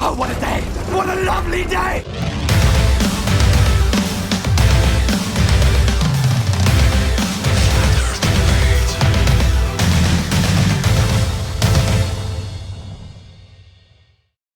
Oh, what a day! What a lovely day!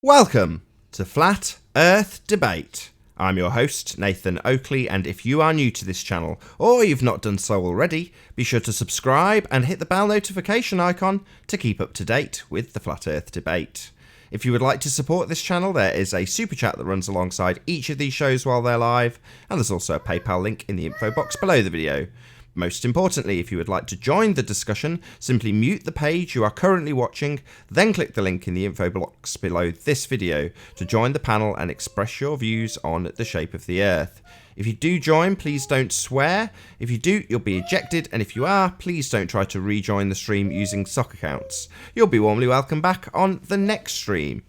Welcome to Flat Earth Debate. I'm your host, Nathan Oakley, and if you are new to this channel, or you've not done so already, be sure to subscribe and hit the bell notification icon to keep up to date with the Flat Earth Debate. If you would like to support this channel, there is a super chat that runs alongside each of these shows while they're live, and there's also a PayPal link in the info box below the video. Most importantly, if you would like to join the discussion, simply mute the page you are currently watching, then click the link in the info box below this video to join the panel and express your views on the shape of the Earth. If you do join, please don't swear. If you do, you'll be ejected, and if you are, please don't try to rejoin the stream using sock accounts. You'll be warmly welcome back on the next stream.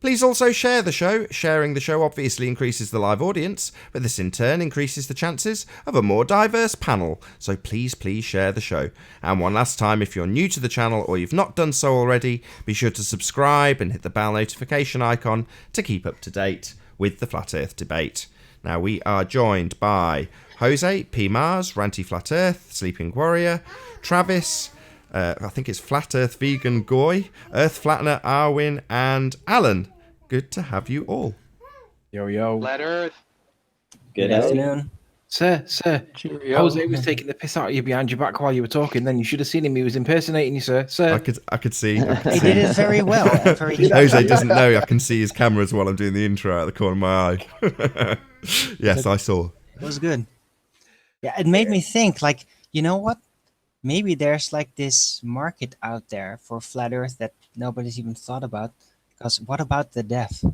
Please also share the show. Sharing the show obviously increases the live audience, but this in turn increases the chances of a more diverse panel. So please share the show. And one last time, if you're new to the channel or you've not done so already, be sure to subscribe and hit the bell notification icon to keep up to date with the Flat Earth Debate. Now we are joined by Jose, P. Mars, Ranty Flat Earth, Sleeping Warrior, Travis, I think it's Flat Earth Vegan Goy, Earth Flattener Arwin, and Alan. Good to have you all. Yo, yo. Flat Earth. Good afternoon. Sir, Cheerio. Jose was taking the piss out of you behind your back while you were talking. Then you should have seen him. He was impersonating you, sir. I could see. He did it very well. Very Jose doesn't know I can see his cameras while I'm doing the intro out of the corner of my eye. Yes, I saw. It was good. Yeah, it made me think, like, you know what? Maybe there's like this market out there for flat Earth that nobody's even thought about. Because what about the deaf?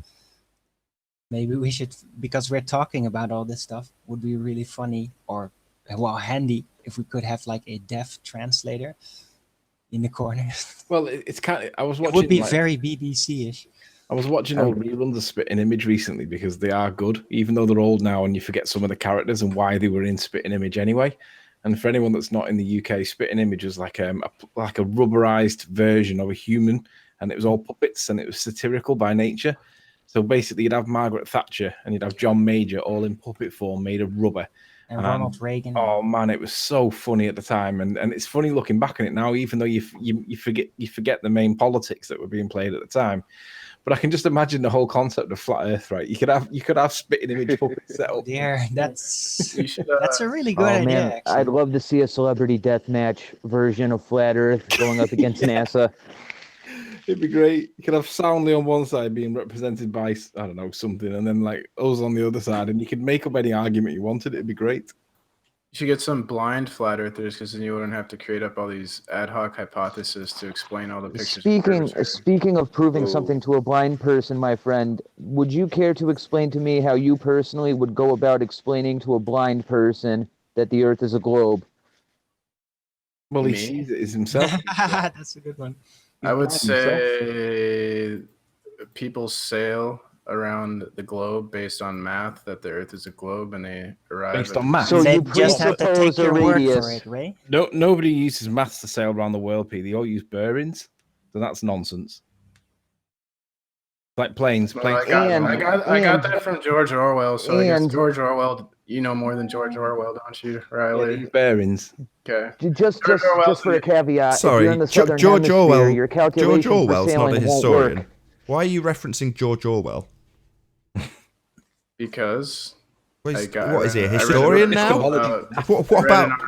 Maybe we should, because we're talking about all this stuff, would be really funny or, well, handy if we could have like a deaf translator in the corner. Well, it's kind of. I was It watching. would be like, very BBC-ish. I was watching old reruns of Spitting Image recently because they are good, even though they're old now, and you forget some of the characters and why they were in Spitting Image anyway. And for anyone that's not in the UK, Spitting Image was like a rubberized version of a human, and it was all puppets, and it was satirical by nature. So basically, you'd have Margaret Thatcher and you'd have John Major all in puppet form, made of rubber. And Ronald Reagan. Oh man, it was so funny at the time, and it's funny looking back on it now, even though you forget the main politics that were being played at the time. But I can just imagine the whole concept of flat Earth, right? You could have Spitting Image puppets set up. Dear, that's a really good idea. Man, Actually. I'd love to see a celebrity deathmatch version of Flat Earth going up against NASA. It'd be great. You could have Soundly on one side being represented by, I don't know, something, and then like us on the other side, and you could make up any argument you wanted. It'd be great. You should get some blind flat earthers, because then you wouldn't have to create up all these ad hoc hypotheses to explain all the pictures. Speaking of proving something to a blind person, my friend, would you care to explain to me how you personally would go about explaining to a blind person that the Earth is a globe? Well, he sees it as himself. That's a good one. I would say people sail around the globe based on math, that the Earth is a globe, and they arrive Based at on math. So They you just have to take presuppose a your word radius. for it, Ray. No, nobody uses maths to sail around the world, P. They all use bearings, so that's nonsense. Like planes. Well, I got that from George Orwell, so I guess George Orwell, you know more than George Orwell, don't you, Riley? Bearings. Okay. Just for a caveat, Sorry, if you're in the southern George hemisphere, Orwell. your calculations George Orwell's for not a sailing won't historian. work. Why are you referencing George Orwell? Because What is he, a historian now? What about?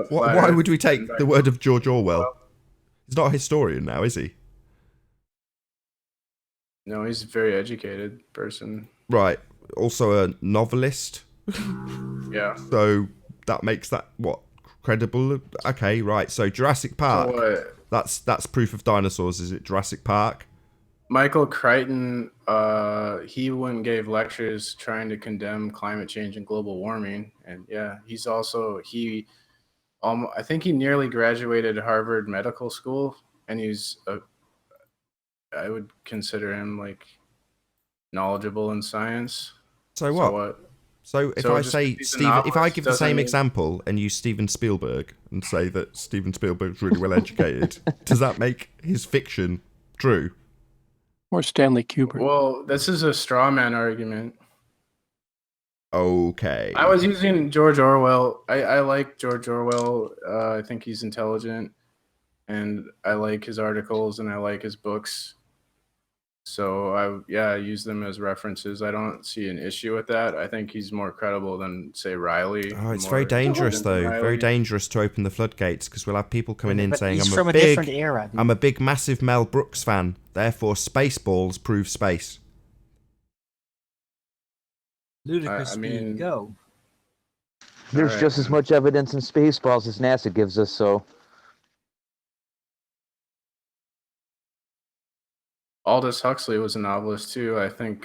Why would we take the word of George Orwell? He's not a historian now, is he? No, he's a very educated person. Right. Also a novelist. Yeah. So that makes that what credible? Okay, right. So Jurassic Park. So That's proof of dinosaurs. Is it Jurassic Park? Michael Crichton, he went and gave lectures trying to condemn climate change and global warming, and yeah, he's also I think he nearly graduated Harvard Medical School, and I would consider him like knowledgeable in science. So what? So if I say Steven, if I give the same example and use Steven Spielberg and say that Steven Spielberg's really well educated, does that make his fiction true? Or Stanley Kubrick. Well, this is a straw man argument. Okay. I was using George Orwell. I like George Orwell. I think he's intelligent, and I like his articles and I like his books. So I use them as references. I don't see an issue with that. I think he's more credible than, say, Riley. Oh, it's very dangerous, though. Riley. Very dangerous to open the floodgates, because we'll have people coming in But saying, he's from a different era. Dude. I'm a big, massive Mel Brooks fan. Therefore, Spaceballs prove space. Ludicrous speed, go. There's just as much evidence in Spaceballs as NASA gives us, so... Aldous Huxley was a novelist too. I think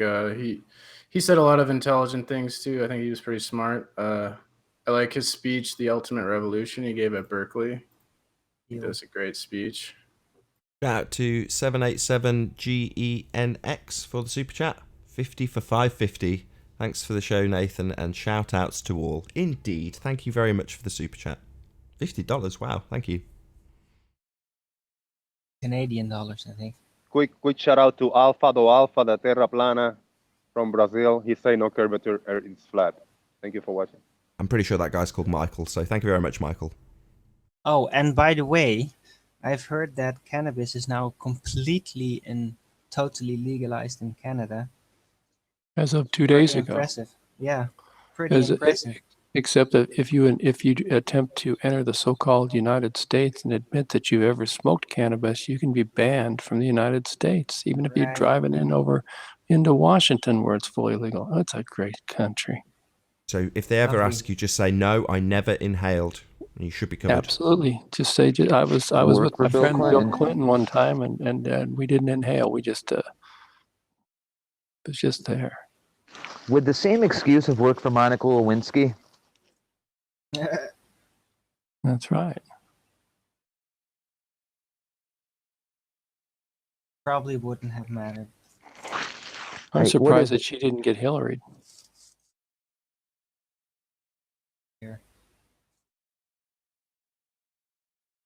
he said a lot of intelligent things too. I think he was pretty smart. I like his speech, "The Ultimate Revolution," he gave at Berkeley. He does a great speech. Shout out to 787GENX for the super chat. 50 for 550. Thanks for the show, Nathan, and shout outs to all. Indeed, thank you very much for the super chat. $50. Wow, thank you. Canadian dollars, I think. Quick shout out to Alpha do Alpha da Terra Plana from Brazil. He say no curvature, it's flat. Thank you for watching. I'm pretty sure that guy's called Michael, so thank you very much, Michael. Oh, and by the way, I've heard that cannabis is now completely and totally legalized in Canada. As of 2 days Pretty ago. impressive. Yeah, pretty impressive. Except that if you attempt to enter the so-called United States and admit that you've ever smoked cannabis, you can be banned from the United States, even if you're driving into Washington where it's fully legal. That's a great country. So if they ever ask you, just say, no, I never inhaled. You should be covered. Absolutely. Just say, I was with my friend Bill Clinton one time, and we didn't inhale. We just it was just there. Would the same excuse have worked for Monica Lewinsky? That's right. Probably wouldn't have mattered. I'm surprised that she didn't get Hillary.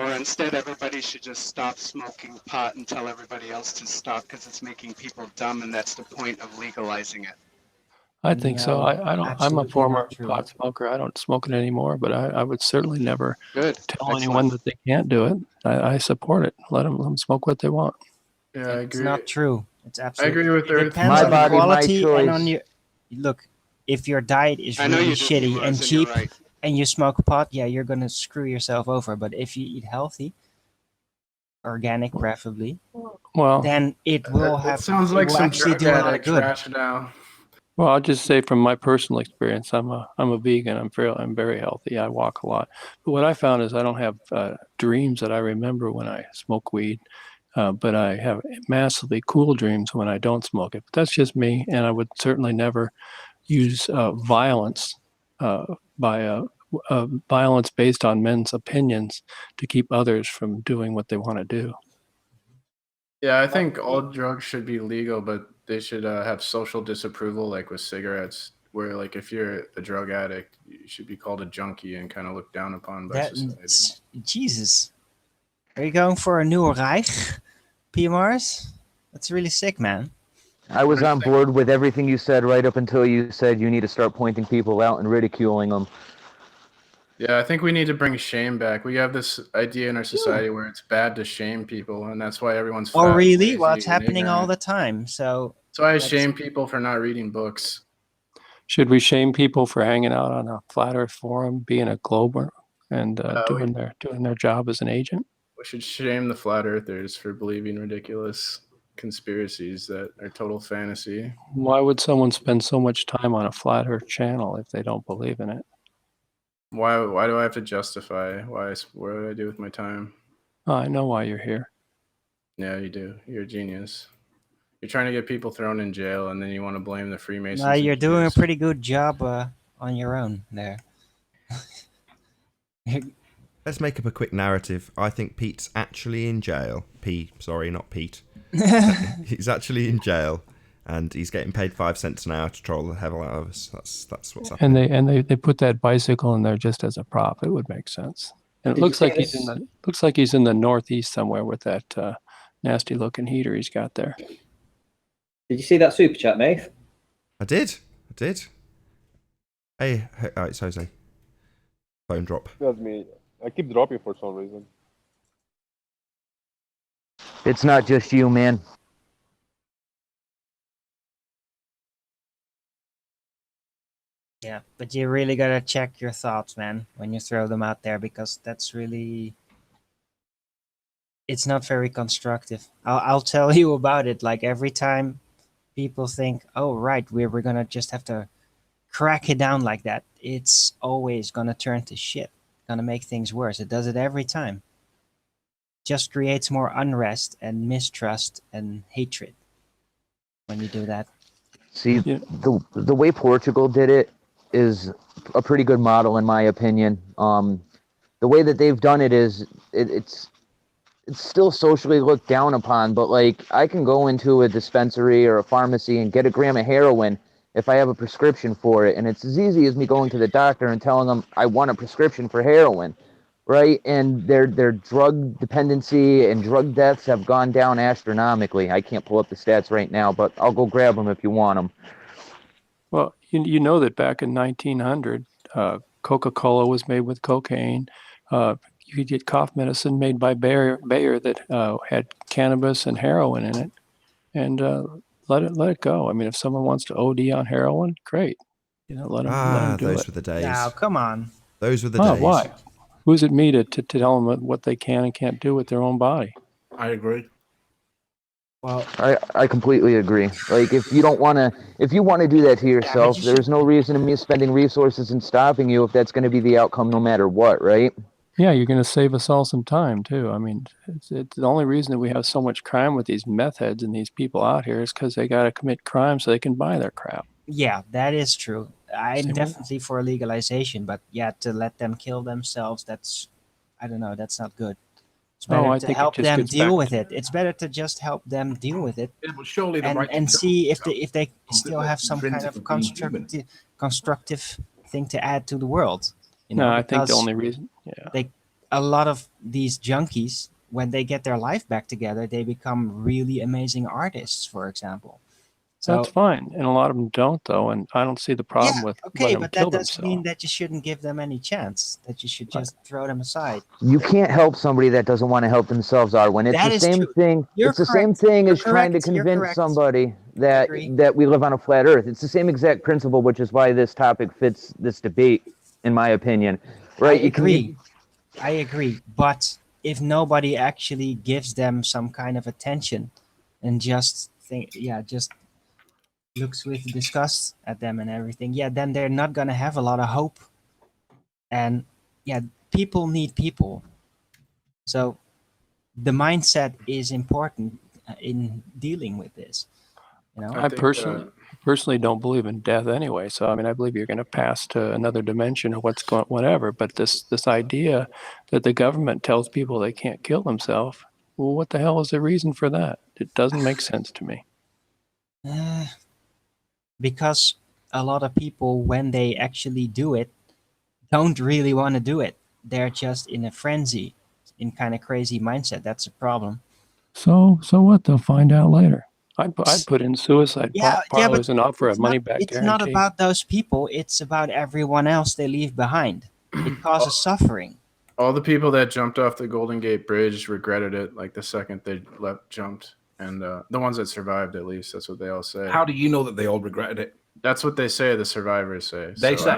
Or instead, everybody should just stop smoking pot and tell everybody else to stop because it's making people dumb, and that's the point of legalizing it. I think so. I'm a former pot smoker. I don't smoke it anymore, but I would certainly never tell anyone that they can't do it. I support it. Let them smoke what they want. Yeah, I agree. It's not true. It's absolutely. I agree with it depends my on body, the quality my choice. and on your. Look, if your diet is really shitty and cheap, and you smoke pot, yeah, you're gonna screw yourself over. But if you eat healthy, organic preferably, well, then it will have. It sounds like some actually drug do a lot of addict good. rationale. Well, I'll just say from my personal experience, I'm a vegan. I'm very healthy. I walk a lot. But what I found is I don't have dreams that I remember when I smoke weed, but I have massively cool dreams when I don't smoke it. But that's just me, and I would certainly never use violence violence based on men's opinions to keep others from doing what they want to do. Yeah, I think all drugs should be legal, but they should have social disapproval, like with cigarettes, where like if you're a drug addict, you should be called a junkie and kind of looked down upon by society. Jesus. Are you going for a new Reich, PMRs? That's really sick, man. I was on board with everything you said right up until you said you need to start pointing people out and ridiculing them. Yeah, I think we need to bring shame back. We have this idea in our society where it's bad to shame people, and that's why everyone's fat, really? lazy, Well, it's and happening ignorant. all the time. So that's why I shame people for not reading books. Should we shame people for hanging out on a flat Earth forum, being a glober, and doing their job as an agent? We should shame the flat earthers for believing ridiculous conspiracies that are total fantasy. Why would someone spend so much time on a flat Earth channel if they don't believe in it? Why do I have to justify? What do I do with my time? Oh, I know why you're here. Yeah, you do. You're a genius. You're trying to get people thrown in jail, and then you want to blame the Freemasons. No, you're doing a pretty good job on your own there. Let's make up a quick narrative. I think Pete's actually in jail. Sorry, not Pete. He's actually in jail, and he's getting paid 5 cents an hour to troll the hell out of us. That's what's happening. And they put that bicycle in there just as a prop. It would make sense. And it looks like he's in the Northeast somewhere with that nasty looking heater he's got there. Did you see that super chat, Nath? I did. Hey, it's Jose. Phone drop. That's me. I keep dropping for some reason. It's not just you, man. Yeah, but you really gotta check your thoughts, man, when you throw them out there, because it's not very constructive. I'll tell you about it. Like every time people think, oh right, we're gonna just have to crack it down like that, it's always gonna turn to shit. Gonna make things worse. It does it every time. Just creates more unrest and mistrust and hatred when you do that. See, the way Portugal did it is a pretty good model, in my opinion. The way that they've done it is it's still socially looked down upon, but like I can go into a dispensary or a pharmacy and get a gram of heroin if I have a prescription for it, and it's as easy as me going to the doctor and telling them I want a prescription for heroin, right? And their drug dependency and drug deaths have gone down astronomically. I can't pull up the stats right now, but I'll go grab them if you want them. Well, you know that back in 1900, Coca-Cola was made with cocaine. You could get cough medicine made by Bayer that had cannabis and heroin in it, and let it go. I mean, if someone wants to OD on heroin, great. Let them do it. Those were the days. Now, come on. Those were the days. Why? Who's it me to tell them what they can and can't do with their own body? I agree. Well, I completely agree. Like if you want to do that to yourself, there's no reason in me spending resources and stopping you if that's going to be the outcome no matter what, right? Yeah, you're going to save us all some time too. I mean, it's the only reason that we have so much crime with these meth heads and these people out here is because they got to commit crime so they can buy their crap. yeah, that is true. I'm definitely for legalization, but yeah, to let them kill themselves, I don't know, that's not good. It's better to help them deal with it. It's better to just help them deal with it, surely and see if they still have some kind of constructive thing to add to the world. No, I think the only reason, a lot of these junkies, when they get their life back together, they become really amazing artists, for example. So, that's fine, and a lot of them don't, though, and I don't see the problem with letting them but kill that doesn't mean themselves. that you shouldn't give them any chance. That you should just throw them aside. You can't help somebody that doesn't want to help themselves, Arwen. It's the same thing. It's the same thing as trying to convince somebody that we live on a flat Earth. It's the same exact principle, which is why this topic fits this debate, in my opinion. Right? I agree. But if nobody actually gives them some kind of attention, and just looks with disgust at them and everything, then they're not gonna have a lot of hope. And people need people. So the mindset is important in dealing with this. I personally don't believe in death anyway. So I mean, I believe you're going to pass to another dimension or whatever. But this idea that the government tells people they can't kill themselves, well, what the hell is the reason for that? It doesn't make sense to me. Because a lot of people, when they actually do it, don't really want to do it. They're just in a frenzy, in kind of crazy mindset. That's a problem. So what? They'll find out later. I'd put in suicide parlors and offer a money back guarantee. It's not about those people. It's about everyone else they leave behind. It causes suffering. All the people that jumped off the Golden Gate Bridge regretted it like the second they jumped. And the ones that survived, at least, that's what they all say. How do you know that they all regretted it? That's what they say, the survivors say. They say.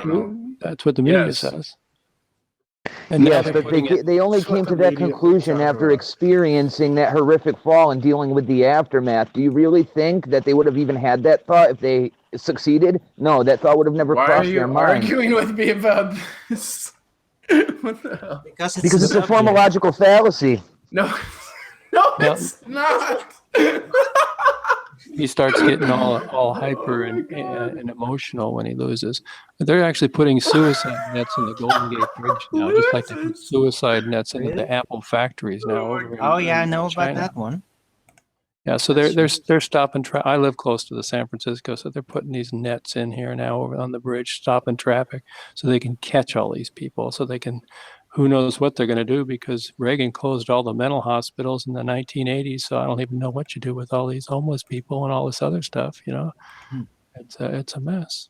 That's what the media says. And yes, but they only came to that conclusion after experiencing that horrific fall and dealing with the aftermath. Do you really think that they would have even had that thought if they succeeded? No, that thought would have never crossed their mind. Why are you arguing with me about this? What the hell? Because it's a formological fallacy. No, it's not. He starts getting all hyper and emotional when he loses. They're actually putting suicide nets in the Golden Gate Bridge now, just like they put suicide nets into the Apple factories now. I know about that one. Yeah, so they're stopping. I live close to the San Francisco, so they're putting these nets in here now over on the bridge, stopping traffic, so they can catch all these people, so they can who knows what they're going to do, because Reagan closed all the mental hospitals in the 1980s. So I don't even know what you do with all these homeless people and all this other stuff. Hmm. It's a mess.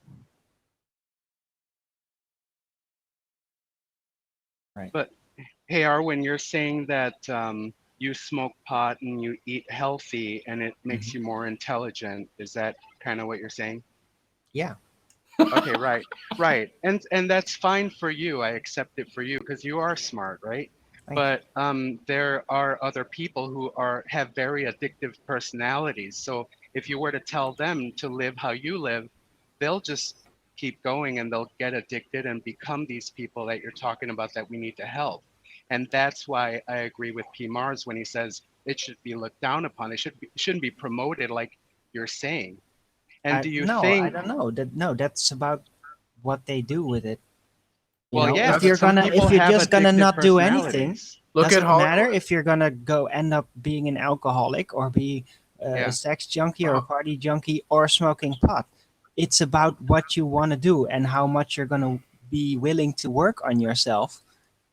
Right. But hey, Arwen, you're saying that you smoke pot and you eat healthy and it makes you more intelligent. Is that kind of what you're saying? Yeah. Okay, right. And that's fine for you. I accept it for you because you are smart, right? Thank But there are other people who have very addictive personalities. So if you were to tell them to live how you live, they'll just keep going and they'll get addicted and become these people that you're talking about that we need to help. And that's why I agree with P. Mars when he says it should be looked down upon. Shouldn't be promoted like you're saying. And do you No, I think? don't know. That's about what they do with it. Well, yeah, if you're but some gonna, people if you're have just gonna addictive not do anything, personalities. Look at doesn't matter Hollywood. if you're gonna go end up being an alcoholic or be Yeah. a sex junkie or a party junkie or smoking pot. It's about what you want to do and how much you're gonna be willing to work on yourself.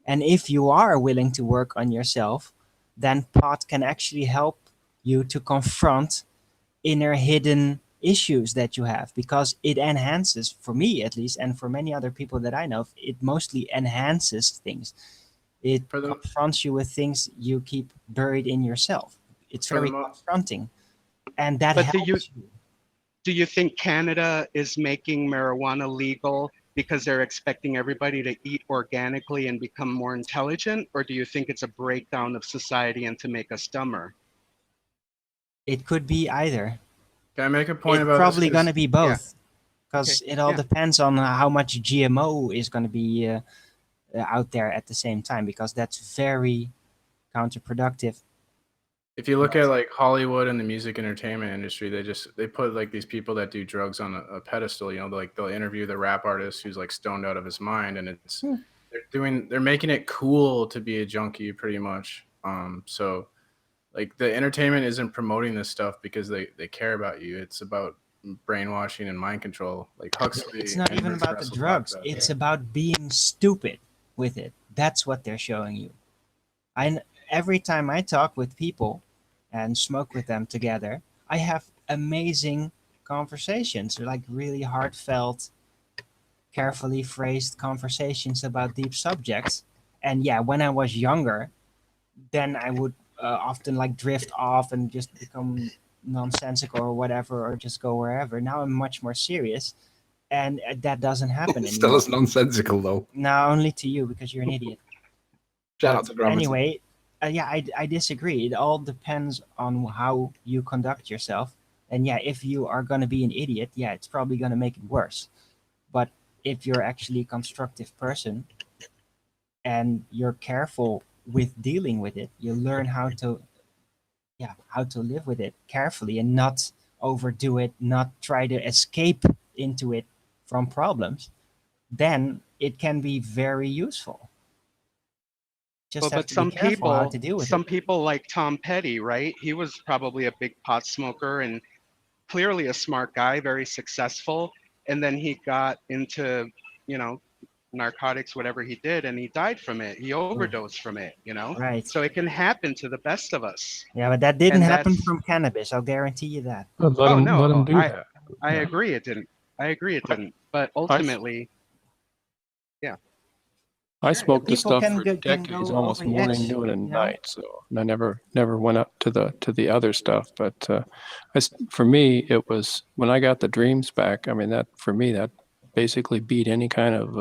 And if you are willing to work on yourself, then pot can actually help you to confront inner hidden issues that you have, because it enhances, for me at least, and for many other people that I know, it mostly enhances things. It For the- confronts you with things you keep buried in yourself. It's For the very mo- confronting, and that But helps you. do you think Canada is making marijuana legal because they're expecting everybody to eat organically and become more intelligent? Or do you think it's a breakdown of society and to make us dumber? It could be either. Can I make a point It's about probably this? going to be both, because Okay, it all yeah. depends on how much GMO is going to be out there at the same time, because that's very counterproductive. If you look at like Hollywood and the music entertainment industry, they put like these people that do drugs on a pedestal. They'll interview the rap artist who's like stoned out of his mind, and they're making it cool to be a junkie pretty much. So like the entertainment isn't promoting this stuff because they care about you. It's about brainwashing and mind control. Like Huxley. It's not and even Bertrand about the Russell talked drugs. about It's that. about being stupid with it. That's what they're showing you. Every time I talk with people and smoke with them together, I have amazing conversations, like really heartfelt, carefully phrased conversations about deep subjects. And yeah, when I was younger, then I would often like drift off and just become nonsensical or whatever, or just go wherever. Now I'm much more serious, and that doesn't happen Still anymore. as nonsensical though. Now only to you, because you're an idiot. Shout out to Gravity. Anyway, yeah, I disagree. It all depends on how you conduct yourself. And yeah, if you are going to be an idiot, yeah, it's probably going to make it worse. But if you're actually a constructive person and you're careful with dealing with it, you learn how to live with it carefully and not overdo it, not try to escape into it from problems, then it can be very useful. Just Well, have but to be careful how to deal with some it. people like Tom Petty, right? He was probably a big pot smoker and clearly a smart guy, very successful. And then he got into, narcotics, whatever he did, and he died from it. He overdosed from it, Right. So it can happen to the best of us. Yeah, but that didn't And happen that's- from cannabis. I'll guarantee you that. But let them do I, that. I Yeah. agree it didn't. But ultimately, I smoked the People stuff can for go decades, almost over the morning, edge, noon, and you know? night. So and I never went up to the other stuff. But for me, it was when I got the dreams back. I mean, that for me, that basically beat any kind of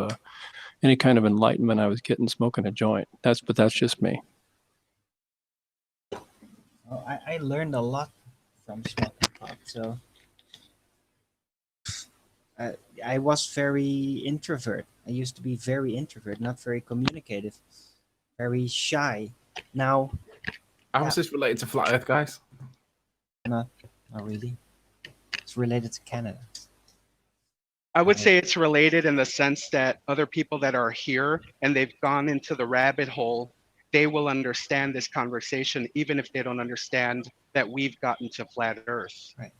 enlightenment I was getting smoking a joint. But that's just me. Well, I learned a lot from smoking pot. So I was very introvert. I used to be very introvert, not very communicative, very shy. Now, How is this related to Flat Earth, guys? not really. It's related to Canada. I would say it's related in the sense that other people that are here and they've gone into the rabbit hole, they will understand this conversation, even if they don't understand that we've gotten to flat Earth. Right.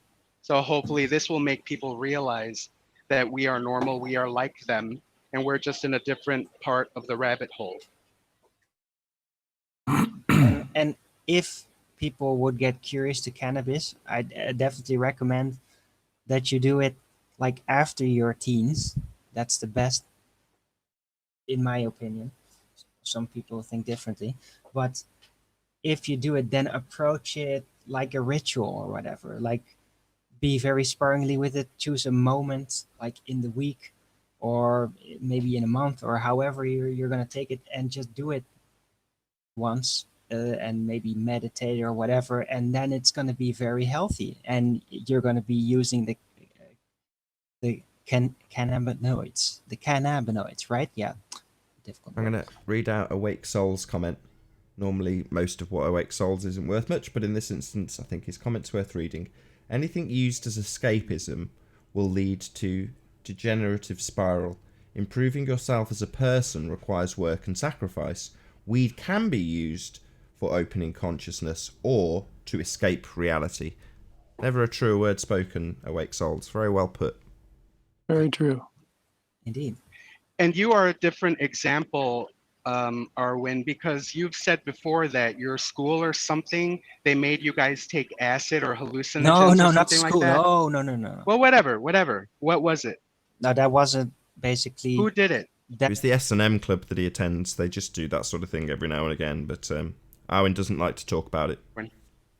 So hopefully this will make people realize that we are normal, we are like them, and we're just in a different part of the rabbit hole. And if people would get curious to cannabis, I'd definitely recommend that you do it like after your teens. That's the best, in my opinion. Some people think differently, but if you do it, then approach it like a ritual or whatever. Like, be very sparingly with it. Choose a moment, like in the week, or maybe in a month, or however you're gonna take it, and just do it once. And maybe meditate or whatever, and then it's going to be very healthy, and you're going to be using the cannabinoids, right? Yeah. Difficult. I'm going to read out Awake Soul's comment. Normally, most of what Awake Souls isn't worth much, but in this instance, I think his comment's worth reading. Anything used as escapism will lead to degenerative spiral. Improving yourself as a person requires work and sacrifice. Weed can be used for opening consciousness or to escape reality. Never a truer word spoken, Awake Souls. Very well put. Very true. Indeed. And you are a different example, Arwin, because you've said before that your school or something, they made you guys take acid or hallucinogens No, or not something school. like that. No. Well, whatever. What was it? No, that wasn't basically. Who did it? It was the S&M club that he attends. They just do that sort of thing every now and again, but Owen doesn't like to talk about it.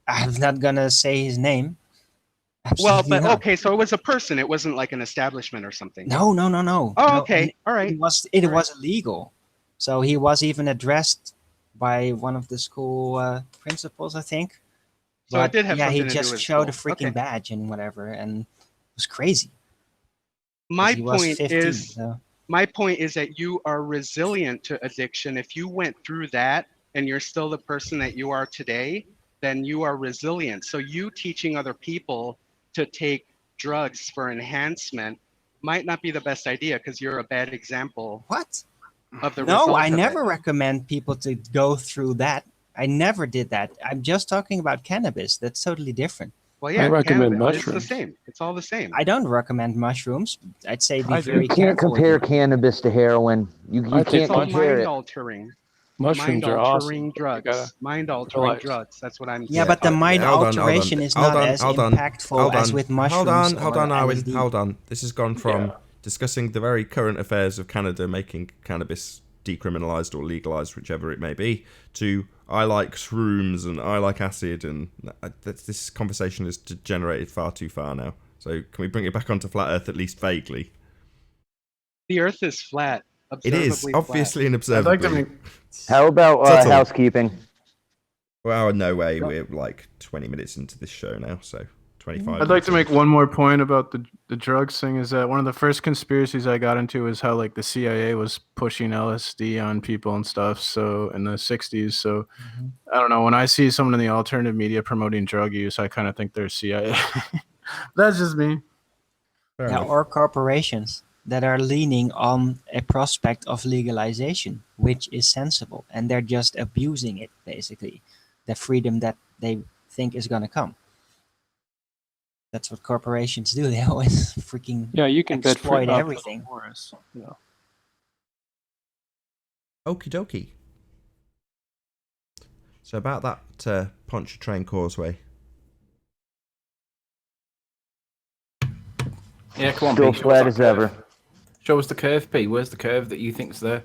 I'm not gonna say his name. Well, Absolutely but not. okay, so it was a person. It wasn't like an establishment or something. No. Oh, No, okay. and All right. It was illegal. So he was even addressed by one of the school principals, I think. So it did have yeah, he something to do just with showed a school. freaking Okay. badge and whatever, and it was crazy. 'Cause My he was point 15, is, so. my point is that you are resilient to addiction. If you went through that and you're still the person that you are today, then you are resilient. So you teaching other people to take drugs for enhancement might not be the best idea because you're a bad example What? of the No, result I of never it. recommend people to go through that. I never did that. I'm just talking about cannabis. That's totally different. Well, I yeah, recommend cannabis, it's the mushrooms. same. It's all the same. I don't recommend mushrooms. I'd say be I do. very You can't careful with compare it. cannabis to heroin. You I can't take It's all compare mind it. altering. Mushrooms are awesome. Mind-altering but you gotta drugs. Mind-altering realize. drugs. That's what I'm Yeah, saying. but the mind hold on, alteration is not as impactful as with mushrooms Hold or on, Arwen. LSD. Hold on. This has gone from Yeah. discussing the very current affairs of Canada making cannabis decriminalised or legalised, whichever it may be, to I like shrooms and I like acid, and this conversation has degenerated far too far now. So can we bring it back onto flat Earth at least vaguely? The Earth is flat. It is, observably obviously and I'd like to observably. make How about Subtle. housekeeping? Well, no way. We're like 20 minutes into this show now, so 25 I'd like to minutes make one more point about the drugs thing. Is that one of the first conspiracies I got into is how like the CIA was pushing LSD on people and stuff. So in the 60s. So I don't know. When I see someone in the alternative media promoting drug use, I kind of think they're CIA. That's just me. Fair Yeah, enough. or corporations that are leaning on a prospect of legalization, which is sensible, and they're just abusing it, basically, the freedom that they think is going to come. That's what corporations do. They always freaking Yeah, you can bet exploit Philip everything. Morris. You know. Okie dokie. So about that Pontchartrain Causeway. Yeah, come on. Still P, show us flat that as curve. ever. Show us the curve, P. Where's the curve that you think's there?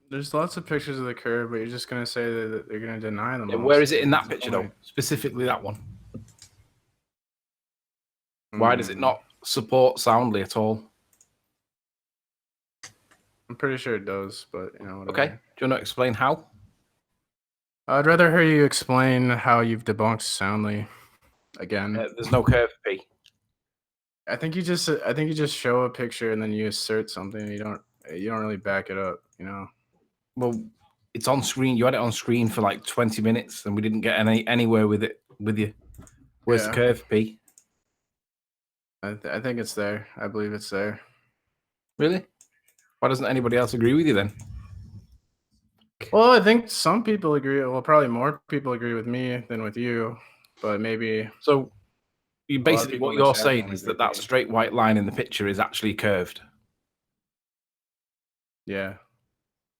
There's lots of pictures of the curve, but you're just gonna say that they're gonna deny them. Yeah, all, where so is it in that what's the picture, though? point? Specifically that one. Why does it not support soundly at all? I'm pretty sure it does, but you know. Whatever. Okay. Do you want to explain how? I'd rather hear you explain how you've debunked soundly again. There's no curve, P. I think you just show a picture and then you assert something. You don't really back it up, you know. Well, it's on screen. You had it on screen for like 20 minutes, and we didn't get anywhere with it with you. Where's the Yeah. curve, P? I think it's there. I believe it's there. Really? Why doesn't anybody else agree with you then? Well, I think some people agree. Well, probably more people agree with me than with you, but maybe. So, you lot of basically people what in the you're chat saying don't is agree that with me. straight white line in the picture is actually curved. Yeah.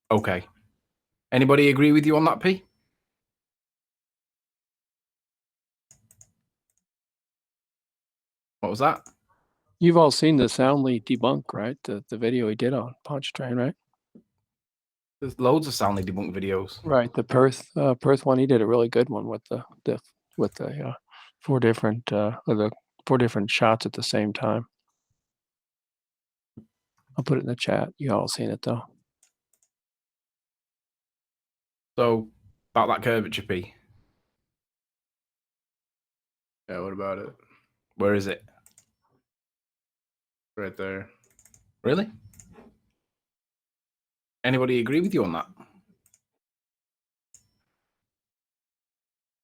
Okay. Anybody agree with you on that, P? What was that? You've all seen the Soundly debunk, right? The video he did on Pontchartrain, right? There's loads of Soundly debunk videos. Right. The Perth one, he did a really good one with the four different shots at the same time. I'll put it in the chat. You all seen it though. So about that curvature, P. Yeah, what about it? Where is it? Right there. Really? Anybody agree with you on that?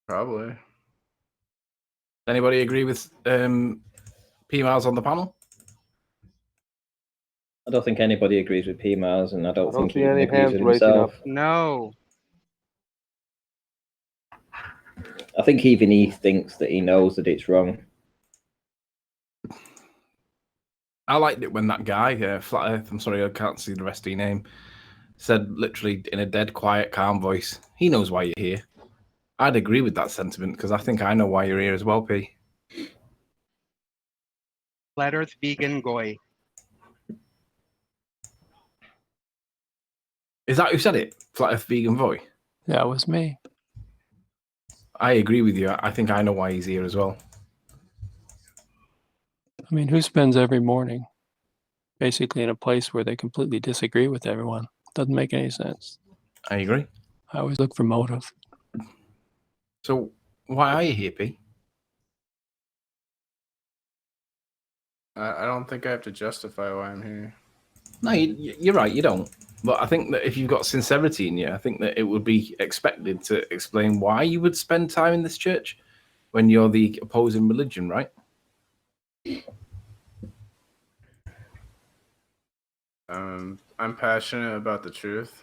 Probably. Anybody agree with P Miles on the panel? I don't think anybody agrees with P Miles, and I don't don't think see he even any agrees hands with raising himself. up. No. I think even he thinks that he knows that it's wrong. I liked it when that guy, Flat Earth, I'm sorry, I can't see the rest of your name, said literally in a dead, quiet, calm voice, he knows why you're here. I'd agree with that sentiment because I think I know why you're here as well, P. Flat Earth vegan goy. Is that who said it? Flat Earth Vegan Boy? That was me. I agree with you. I think I know why he's here as well. I mean, who spends every morning basically in a place where they completely disagree with everyone? Doesn't make any sense. I agree. I always look for motive. So why are you here, P? I don't think I have to justify why I'm here. No, you're right, you don't. But I think that if you've got sincerity in you, I think that it would be expected to explain why you would spend time in this church when you're the opposing religion, right? I'm passionate about the truth.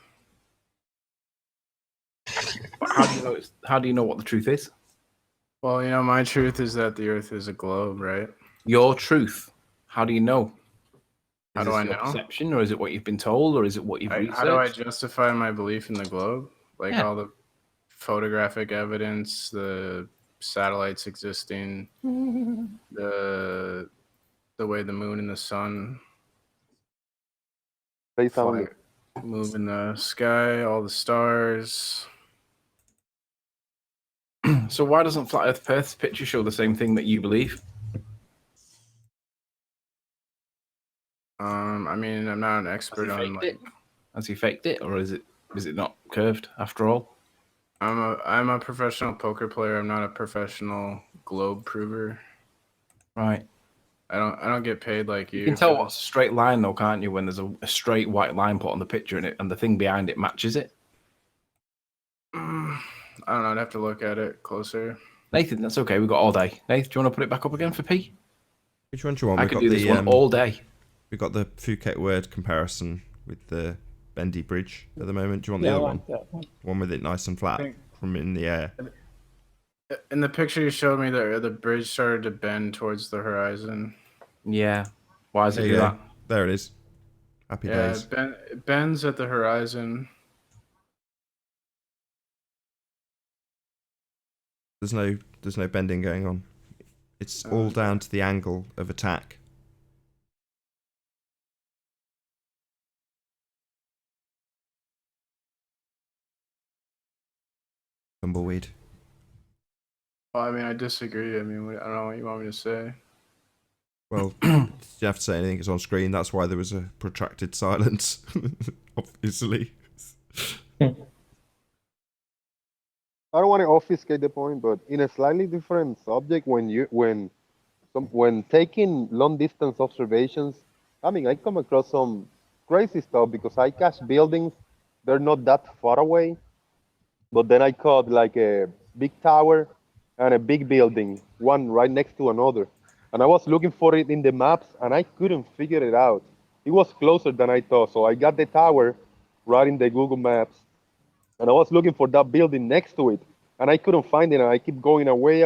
How do you know what the truth is? Well, you know, my truth is that the Earth is a globe, right? Your truth. How do you know? How Is do this I your know? perception, or is it what you've been told, or is it what you've researched? How do I justify my belief in the globe? Like Yeah. all the photographic evidence, the satellites existing, the way the moon and the sun Say something. move in the sky, all the stars. So why doesn't Flat Earth Perth's picture show the same thing that you believe? I mean, I'm not an expert on like. Has he faked it, or is it not curved after all? I'm a professional poker player. I'm not a professional globe prover. Right. I don't get paid like you. You can tell what's a straight line though, can't you? When there's a straight white line put on the picture and the thing behind it matches it. I don't know. I'd have to look at it closer. Nathan, that's okay. We've got all day. Nathan, do you want to put it back up again for P? Which one do you want? I could do this one all day. We've got the Phuket word comparison with the bendy bridge at the moment. Do you want the other one? That one. One with it nice and flat from in the air. In the picture you showed me, the bridge started to bend towards the horizon. Yeah. Why does it There do you go. that? There it is. Happy days. It bends at the horizon. There's no bending going on. It's all down to the angle of attack. Tumbleweed. Well, I mean, I disagree. I mean, I don't know what you want me to say. Well, you have to say anything. It's on screen. That's why there was a protracted silence. Obviously. I don't want to obfuscate the point, but in a slightly different subject, when taking long distance observations, I mean, I come across some crazy stuff because I catch buildings, they're not that far away, but then I caught like a big tower and a big building, one right next to another. And I was looking for it in the maps and I couldn't figure it out. It was closer than I thought. So I got the tower right in the Google Maps and I was looking for that building next to it and I couldn't find it. And I keep going away.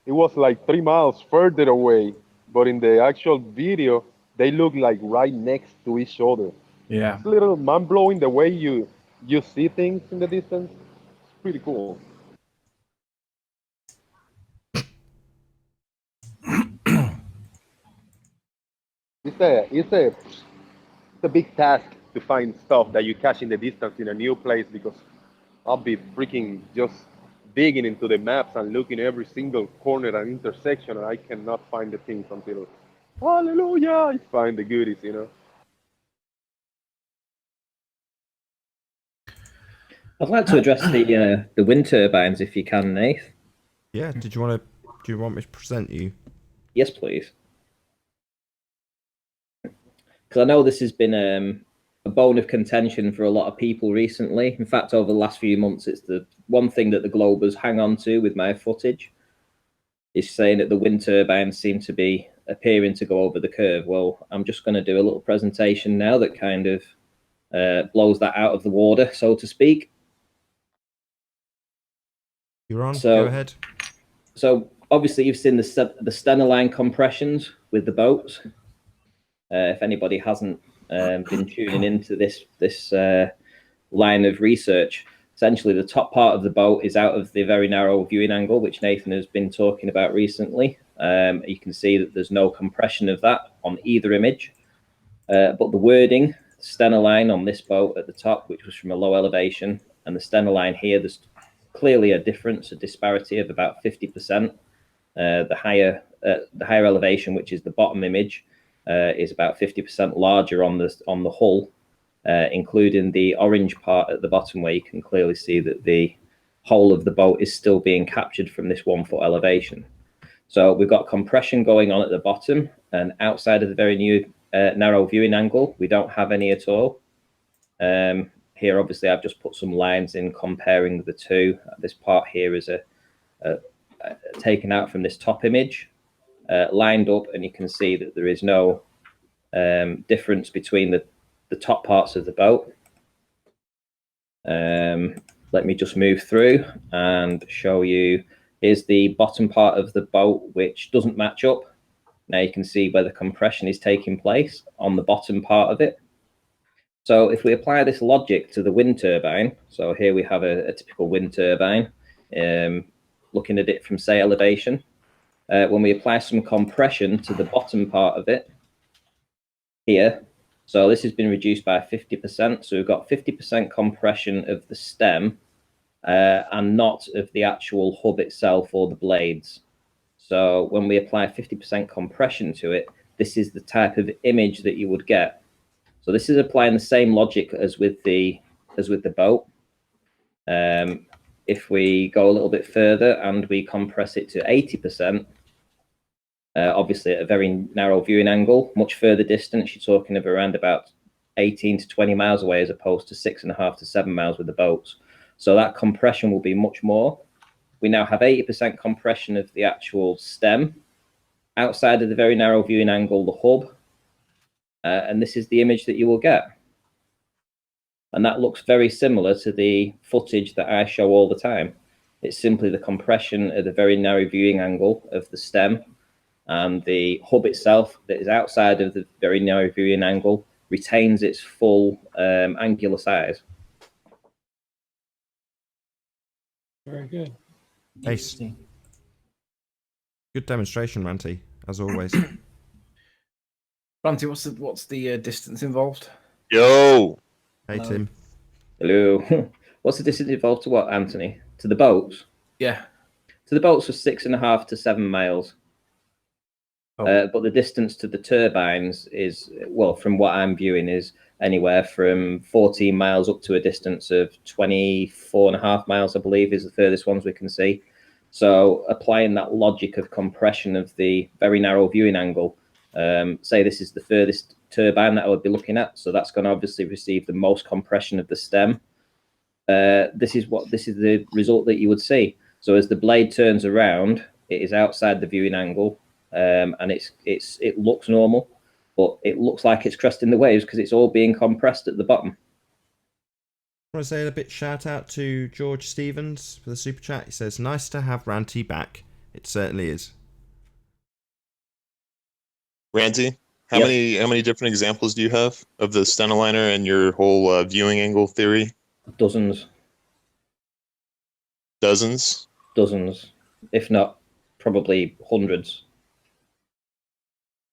It was like 3 miles further away. But in the actual video, they look like right next to each other. Yeah. It's a little mind blowing the way you see things in the distance. It's pretty cool. It's a big task to find stuff that you catch in the distance in a new place because I'll be freaking just digging into the maps and looking every single corner and intersection, and I cannot find the things until, hallelujah, I find the goodies, you know. I'd like to address the wind turbines if you can, Nath. Yeah. Do you want me to present you? Yes, please. Because I know this has been a bone of contention for a lot of people recently. In fact, over the last few months, it's the one thing that the Globers hang on to with my footage is saying that the wind turbines seem to be appearing to go over the curve. Well, I'm just going to do a little presentation now that kind of blows that out of the water, so to speak. You're on. So, go ahead. So obviously you've seen the Stena compressions with the boats. If anybody hasn't been tuning into this line of research, essentially the top part of the boat is out of the very narrow viewing angle, which Nathan has been talking about recently. You can see that there's no compression of that on either image, but the wording, Stena line on this boat at the top, which was from a low elevation, and the Stena line here, there's clearly a difference, a disparity of about 50%. The higher elevation, which is the bottom image, is about 50% larger on the hull, including the orange part at the bottom, where you can clearly see that the whole of the boat is still being captured from this 1 foot elevation. So we've got compression going on at the bottom, and outside of the very new narrow viewing angle, we don't have any at all. Here, obviously, I've just put some lines in comparing the two. This part here is taken out from this top image, lined up, and you can see that there is no difference between the top parts of the boat. Let me just move through and show you. Here's the bottom part of the boat, which doesn't match up. Now you can see where the compression is taking place on the bottom part of it. So if we apply this logic to the wind turbine, so here we have a typical wind turbine, looking at it from say elevation. When we apply some compression to the bottom part of it here, so this has been reduced by 50%. So we've got 50% compression of the stem and not of the actual hub itself or the blades. So when we apply 50% compression to it, this is the type of image that you would get. So this is applying the same logic as with the boat. If we go a little bit further and we compress it to 80%, obviously at a very narrow viewing angle, much further distance, you're talking of around about 18 to 20 miles away as opposed to 6.5 to 7 miles with the boats. So that compression will be much more. We now have 80% compression of the actual stem, outside of the very narrow viewing angle, the hub, and this is the image that you will get. And that looks very similar to the footage that I show all the time. It's simply the compression at the very narrow viewing angle of the stem, and the hub itself that is outside of the very narrow viewing angle retains its full angular size. Very good. Ace. Good demonstration, Ranty, as always. Ranty, what's the distance involved? Yo. Hey, Tim. Hello. What's the distance involved to what, Anthony? To the boats? Yeah. To the boats was 6.5 to 7 miles. Oh. But the distance to the turbines is, well, from what I'm viewing, is anywhere from 14 miles up to a distance of 24.5 miles, I believe, is the furthest ones we can see. So applying that logic of compression of the very narrow viewing angle, say this is the furthest turbine that I would be looking at. So that's going to obviously receive the most compression of the stem. This is the result that you would see. So as the blade turns around, it is outside the viewing angle. And it looks normal, but it looks like it's cresting the waves because it's all being compressed at the bottom. I want to say a bit shout out to George Stevens for the super chat. He says, "Nice to have Ranty back." It certainly is. Ranty, how Yep. many different examples do you have of the Stenoliner and your whole viewing angle theory? Dozens, Dozens, if not probably hundreds.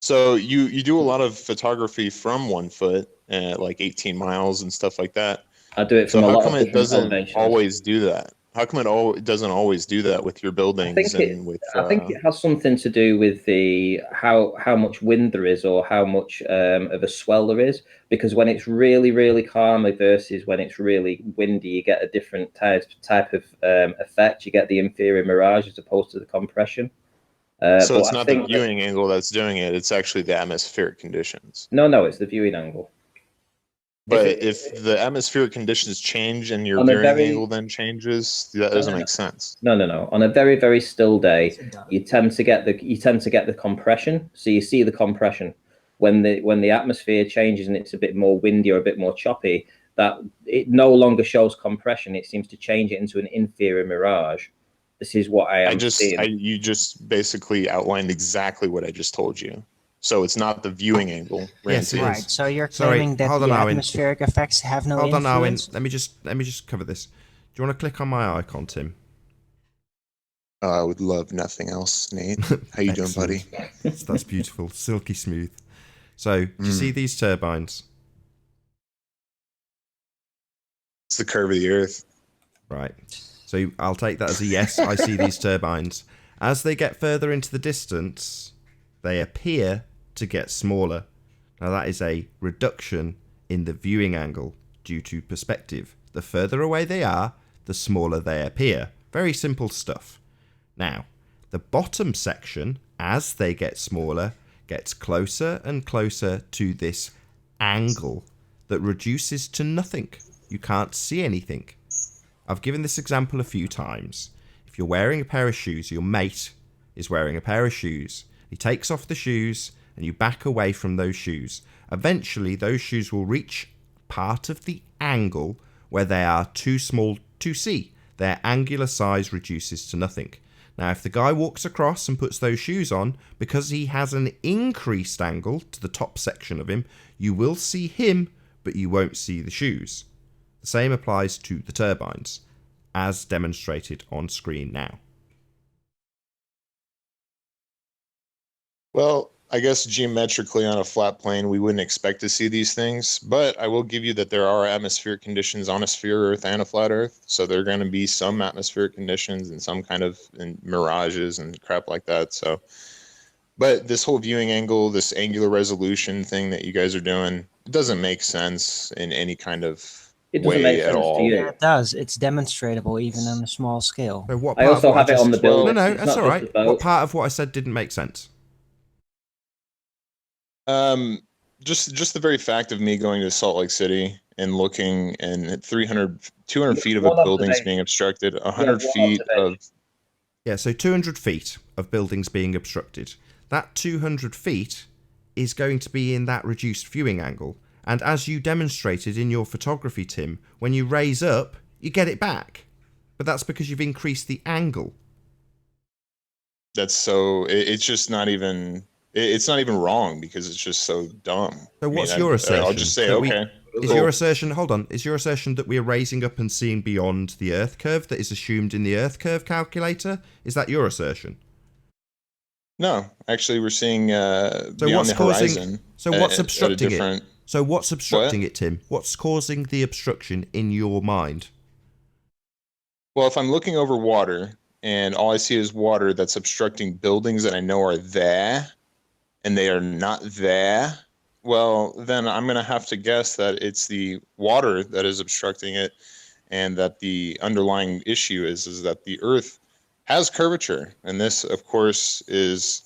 So you do a lot of photography from 1 foot, like 18 miles and stuff like that. I do it So from a how lot come of it different doesn't elevations. always do that? How come it doesn't always do that with your buildings and with? I think it has something to do with the how much wind there is, or how much of a swell there is. Because when it's really really calm versus when it's really windy, you get a different type of effect. You get the inferior mirage as opposed to the compression. So but it's I not the think viewing angle that's doing it; it's actually the atmospheric conditions. no, it's the viewing angle. But if the atmospheric conditions change and your On a viewing very- angle then changes, that doesn't make sense. No. On a very very still day, you tend to get the compression. So you see the compression when the atmosphere changes and it's a bit more windy or a bit more choppy. That it no longer shows compression. It seems to change it into an inferior mirage. This is what I am seeing. You just basically outlined exactly what I just told you. So it's not the viewing angle. Yes, it Right. is. So you're Sorry, claiming that hold on, the Arwen. atmospheric effects have no Hold on, Arwen. influence? Let me just cover this. Do you want to click on my icon, Tim? I would love nothing else, Nate. How you doing, buddy? That's beautiful, silky smooth. So, do you see these turbines? It's the curve of the Earth. Right. So I'll take that as a yes. I see these turbines. As they get further into the distance, they appear to get smaller. Now that is a reduction in the viewing angle due to perspective. The further away they are, the smaller they appear. Very simple stuff. Now, the bottom section, as they get smaller, gets closer and closer to this angle that reduces to nothing. You can't see anything. I've given this example a few times. If you're wearing a pair of shoes, your mate is wearing a pair of shoes. He takes off the shoes and you back away from those shoes. Eventually, those shoes will reach part of the angle where they are too small to see. Their angular size reduces to nothing. Now, if the guy walks across and puts those shoes on, because he has an increased angle to the top section of him, you will see him, but you won't see the shoes. The same applies to the turbines, as demonstrated on screen now. Well, I guess geometrically on a flat plane, we wouldn't expect to see these things, but I will give you that there are atmospheric conditions on a sphere Earth and a flat Earth. So there are going to be some atmospheric conditions and some kind of mirages and crap like that. So, but this whole viewing angle, this angular resolution thing that you guys are doing, it doesn't make sense in any kind of way at all. Yeah, it does. It's demonstrable even on a small scale. So what I part also of what have it just- on the bill. No, It's that's not all just right. about- What part of what I said didn't make sense? Just the very fact of me going to Salt Lake City and looking and 200 feet of One a building's observation. being obstructed, 100 one feet observation. of Yeah, so 200 feet of buildings being obstructed. That 200 feet is going to be in that reduced viewing angle. And as you demonstrated in your photography, Tim, when you raise up, you get it back. But that's because you've increased the angle. that's so it's just not even it's not even wrong because it's just so dumb. So what's I your assertion? I'll just say That we- okay. Is cool. your assertion, hold on, is your assertion that we're raising up and seeing beyond the Earth curve that is assumed in the Earth curve calculator? Is that your assertion? No, actually we're seeing So beyond what's the causing? horizon. So what's at a obstructing different- it? So what's obstructing it, Tim? What's causing the obstruction in your mind? Well, if I'm looking over water and all I see is water that's obstructing buildings that I know are there and they are not there, well, then I'm going to have to guess that it's the water that is obstructing it and that the underlying issue is that the Earth has curvature. And this, of course, is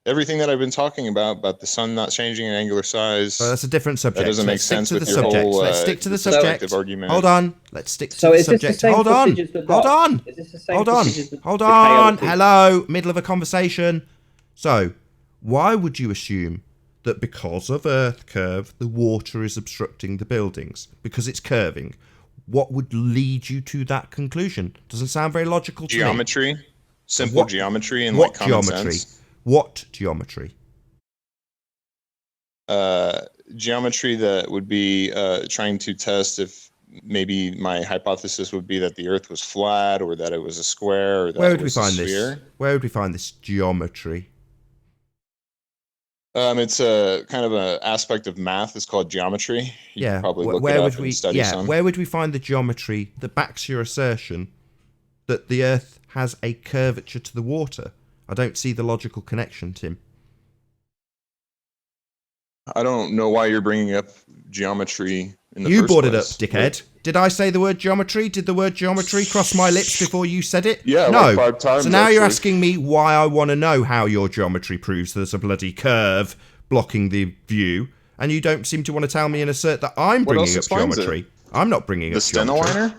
everything that I've been talking about the sun not changing in angular size. Well, that's a different subject. That doesn't Let's make stick sense to with the your subject. whole Let's stick to the perspective subject. argument. Hold on. Let's stick to So the is this the subject. same Hold on. footage as the Hold dot? on. Is this the same Hold on. footage as the- Hold the on. coyote? Hello. Middle of a conversation. So, why would you assume that because of Earth curve, the water is obstructing the buildings? Because it's curving. What would lead you to that conclusion? Doesn't sound very logical to me. Geometry, simple What- geometry, and What like common geometry? sense. What geometry? Geometry that would be trying to test if maybe my hypothesis would be that the Earth was flat, or that it was a square, or that Where it would we was a find sphere. this? Where would we find this geometry? It's a kind of an aspect of math. It's called geometry. You Yeah. can probably look Where it up would we? and study Yeah. some. Where would we find the geometry that backs your assertion that the Earth has a curvature to the water? I don't see the logical connection, Tim. I don't know why you're bringing up geometry in the You first brought it up, place. dickhead. Did I say the word geometry? Did the word geometry cross my lips before you said it? Yeah, no. like 5 times, So now you're actually. asking me why I want to know how your geometry proves there's a bloody curve blocking the view, and you don't seem to want to tell me and assert that I'm What bringing else up explains geometry. it? I'm not bringing The up geometry.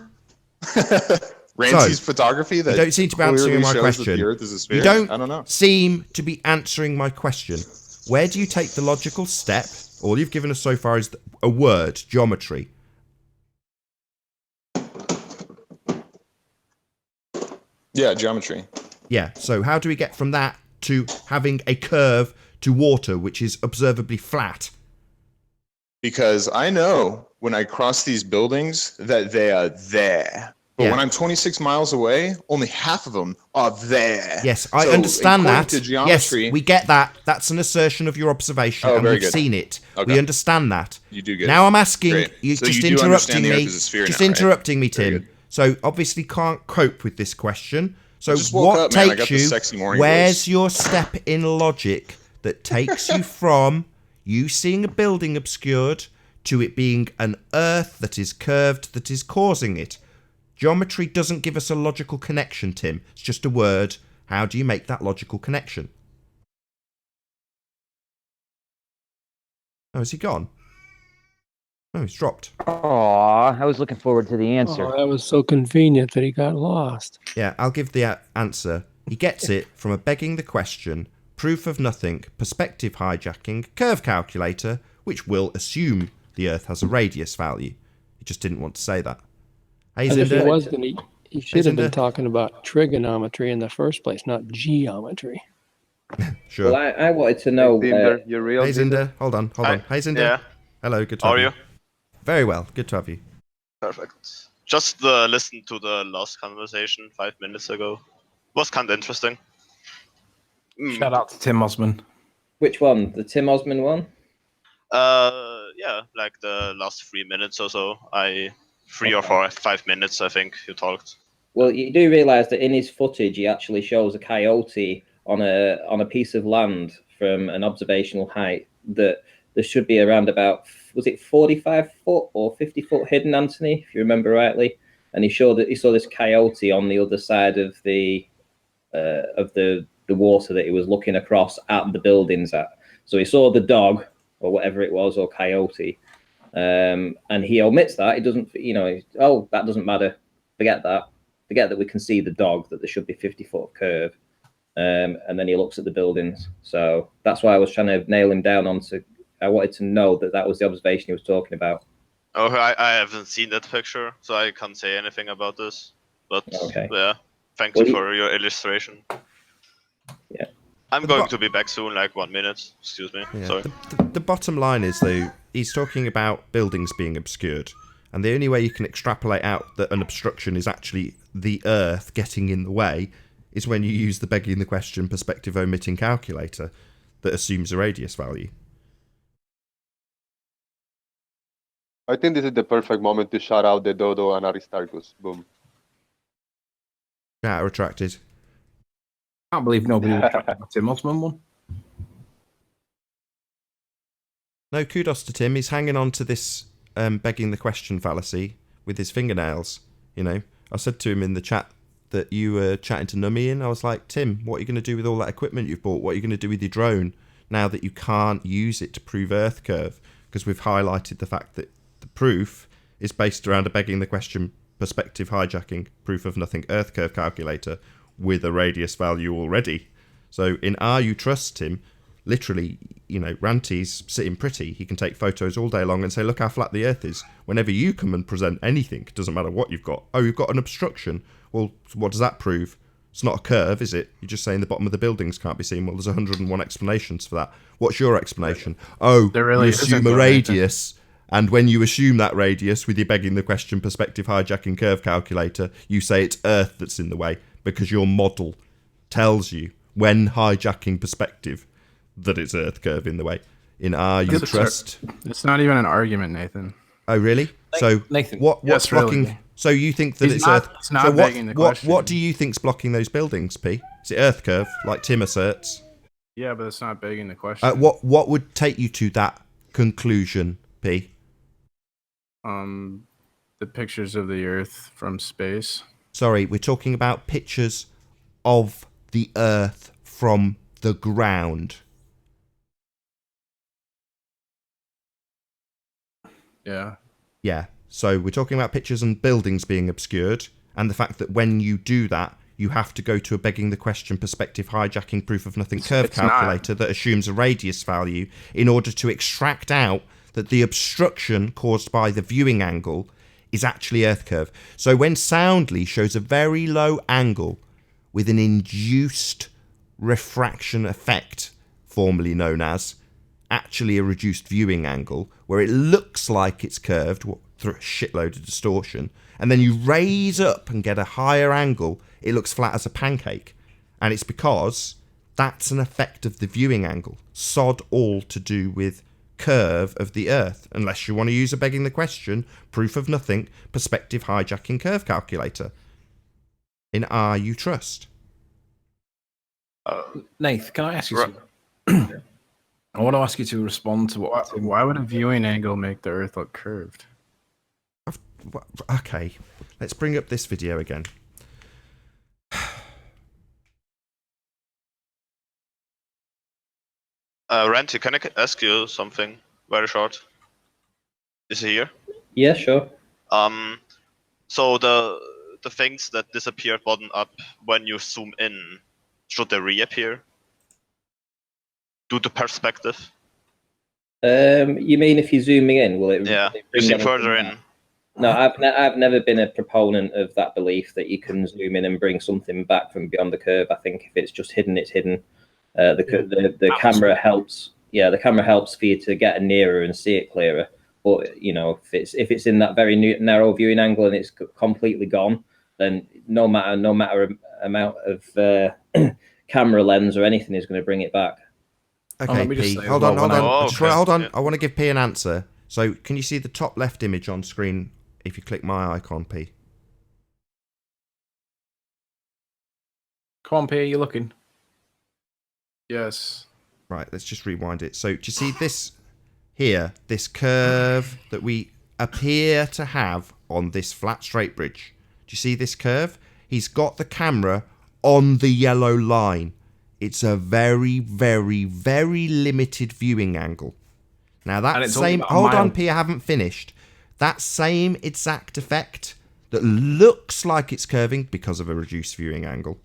Stenoliner? Ramsey's photography that You don't seem to be answering clearly my shows question. that the Earth is a sphere? You don't I don't know. seem to be answering my question. Where do you take the logical step? All you've given us so far is a word, geometry. Yeah, geometry. Yeah, so how do we get from that to having a curve to water, which is observably flat? Because I know when I cross these buildings that they are there. But Yeah. when I'm 26 miles away, only half of them are there. Yes, I So, understand according that. to geometry, Yes, we get that. That's an assertion of your observation, Oh, and very we've good. seen it. Okay. We understand that. You do get Now it. I'm asking, Great. you So just you do understand interrupting the Earth me. is a sphere Just now, right? interrupting me, Very Tim. good. So obviously can't cope with this question. So I just woke what up, man. I takes got the you? sexy morning Where's voice. your step in logic that takes you from you seeing a building obscured to it being an Earth that is curved that is causing it? Geometry doesn't give us a logical connection, Tim. It's just a word. How do you make that logical connection? Oh, is he gone? Oh, he's dropped. Aw, I was looking forward to the answer. Oh, that was so convenient that he got lost. Yeah, I'll give the answer. He gets it from a begging the question, proof of nothing, perspective hijacking, curve calculator, which will assume the Earth has a radius value. He just didn't want to say that. Hey, And if he Zinder. was going to, he should have been Zinder. talking about trigonometry in the first place, not geometry. Sure. Well, I wanted to know. Tinder, you're real. Hey, Zinder. Hold on. Hey, Zinder. Yeah. Hello, good to How have are you. you? Very well, good to have you. Perfect. Just listened to the last conversation 5 minutes ago. Was kind of interesting. Shout out to Tim Osman. Which one? The Tim Osman one? Yeah, like the last 3 minutes or so. 3 or 4, 5 minutes, I think you talked. Well, you do realise that in his footage, he actually shows a coyote on a piece of land from an observational height that there should be around about, was it 45 foot or 50 foot hidden, Anthony, if you remember rightly? And he saw this coyote on the other side of the water that he was looking across at the buildings at. So he saw the dog or whatever it was, or coyote, and he omits that. He doesn't, that doesn't matter. Forget that. Forget that we can see the dog, that there should be 50 foot curve. And then he looks at the buildings. So that's why I was trying to nail him down onto. I wanted to know that was the observation he was talking about. Oh, I haven't seen that picture, so I can't say anything about this. But Okay. yeah, thanks Well, for your illustration. Yeah. I'm going to be back soon, like 1 minute. Excuse me. Yeah. Sorry. The bottom line is, though, he's talking about buildings being obscured. And the only way you can extrapolate out that an obstruction is actually the Earth getting in the way is when you use the begging the question perspective omitting calculator that assumes a radius value. I think this is the perfect moment to shout out the Dodo and Aristarchus. Boom. Chat retracted. Can't believe nobody was talking about Tim Osman one. No, kudos to Tim. He's hanging on to this begging the question fallacy with his fingernails. You know, I said to him in the chat that you were chatting to Nummy, and I was like, Tim, what are you going to do with all that equipment you've bought? What are you going to do with your drone now that you can't use it to prove Earth curve? Because we've highlighted the fact that the proof is based around a begging the question perspective hijacking proof of nothing Earth curve calculator with a radius value already. So in Are You Trust Him, literally, you know, Ranty's sitting pretty. He can take photos all day long and say, look how flat the Earth is. Whenever you come and present anything, it doesn't matter what you've got. Oh, you've got an obstruction. Well, what does that prove? It's not a curve, is it? You're just saying the bottom of the buildings can't be seen. Well, there's 101 explanations for that. What's your explanation? Oh, There really you assume isn't a one, radius, and when you assume that radius with your begging the question perspective hijacking curve calculator, you say it's Earth that's in the way because your model tells you when hijacking perspective that it's Earth curve in the way. In R, you trust. It's not even an argument, Nathan. Oh, really? So Nathan. what's Yes, blocking? really. So you think that it's Earth? It's not So begging the question. what do you think's blocking those buildings, P? Is it Earth curve, like Tim asserts? Yeah, but it's not begging the question. What would take you to that conclusion, P? The pictures of the Earth from space. Sorry, we're talking about pictures of the Earth from the ground. Yeah. Yeah. So we're talking about pictures and buildings being obscured, and the fact that when you do that, you have to go to a begging the question perspective hijacking proof of nothing curve It's calculator that assumes a radius value in order to extract out that the obstruction caused by the viewing angle is actually Earth curve. So when Soundly shows a very low angle with an induced refraction effect, formerly known as actually a reduced viewing angle, where it looks like it's curved through a shitload of distortion, and then you raise up and get a higher angle, it looks flat as a pancake. And it's because that's an effect of the viewing angle. Sod all to do with curve of the Earth, unless you want to use a begging the question, proof of nothing, perspective hijacking curve calculator. In R you trust. Nath, can I ask you something? I want to ask you to respond to what. Why would a viewing angle make the Earth look curved? Okay, let's bring up this video again. Ranty, can I ask you something very short? Is he here? Yeah, sure. So the things that disappeared bottom up when you zoom in, should they reappear? Due to perspective? You mean if you're zooming in, will it? Yeah, will it you bring see anything further back? in. No, I've never been a proponent of that belief that you can zoom in and bring something back from beyond the curve. I think if it's just hidden, it's hidden. The camera helps. Yeah, the camera helps for you to get nearer and see it clearer. But you know, if it's in that very narrow viewing angle and it's completely gone, then no matter amount of camera lens or anything is going to bring it back. Okay, P. Hold on. I want to give P an answer. So, can you see the top left image on screen if you click my icon, P? Come on, P, you're looking. Yes. Right, let's just rewind it. So, do you see this here? This curve that we appear to have on this flat straight bridge. Do you see this curve? He's got the camera on the yellow line. It's a very, very, very limited viewing angle. Now that same, hold on, P, I haven't finished. That same exact effect that looks like it's curving because of a reduced viewing angle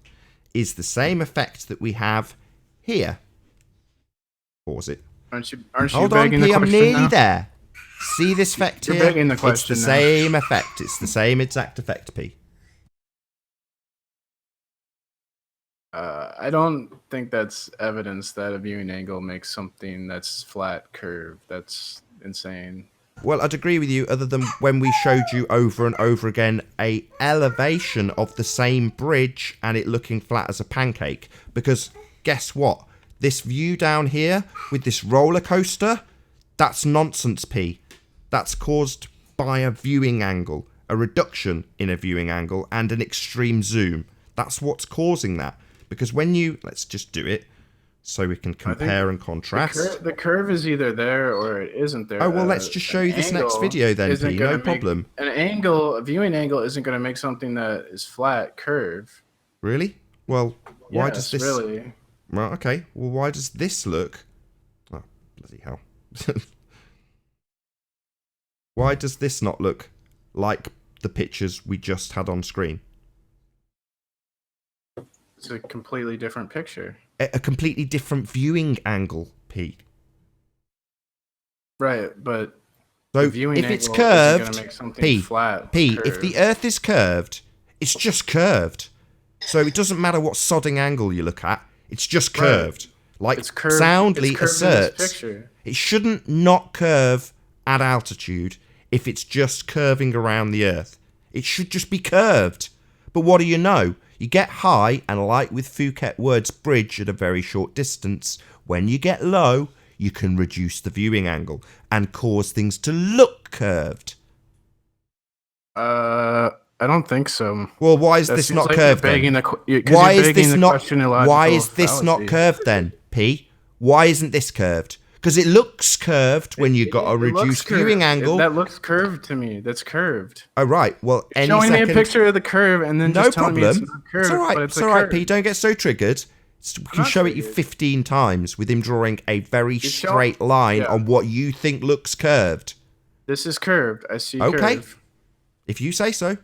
is the same effect that we have here. Pause it. Aren't you hold on, P, I'm nearly now? there. See this effect You're here? begging the It's question the now. same effect. It's the same exact effect, P. I don't think that's evidence that a viewing angle makes something that's flat curve. That's insane. Well, I'd agree with you, other than when we showed you over and over again a elevation of the same bridge and it looking flat as a pancake. Because guess what? This view down here with this roller coaster, that's nonsense, P. That's caused by a viewing angle, a reduction in a viewing angle and an extreme zoom. That's what's causing that. Because when you, let's just do it so we can compare and contrast. The curve is either there or it isn't there. Oh, well, let's just show you this next video then, P. No problem. A viewing angle isn't going to make something that is flat curve. Really? Well, why does this... really. Well, okay. Well, why does this look... Oh, bloody hell. Why does this not look like the pictures we just had on screen? It's a completely different picture. A completely different viewing angle, P. Right, but so if it's curved, P, curved. if the Earth is curved, it's just curved. So it doesn't matter what sodding angle you look at, it's just curved. Like it's curved, Soundly it's asserts, it shouldn't not curve at altitude if it's just curving around the Earth. It should just be curved. But what do you know? You get high, and like with Phuket Word's bridge at a very short distance, when you get low, you can reduce the viewing angle and cause things to look curved. I don't think so. Well, why is That this seems not like curved you're then? begging Why is begging this the not? question illogical Why is this not fallacy. curved then, P? Why isn't this curved? Because it looks curved when you got a It looks reduced curved. viewing angle. That looks curved to me. That's curved. Oh right. Well, any Showing second. me a picture of the curve and then No just telling problem. me it's not curved, It's all right. but It's a all right, curve. P. Don't get so triggered. We can not show it you triggered. 15 times with him drawing a very You show- straight line yeah. on what you think looks curved. This is curved. I see Okay. curve. If you say so.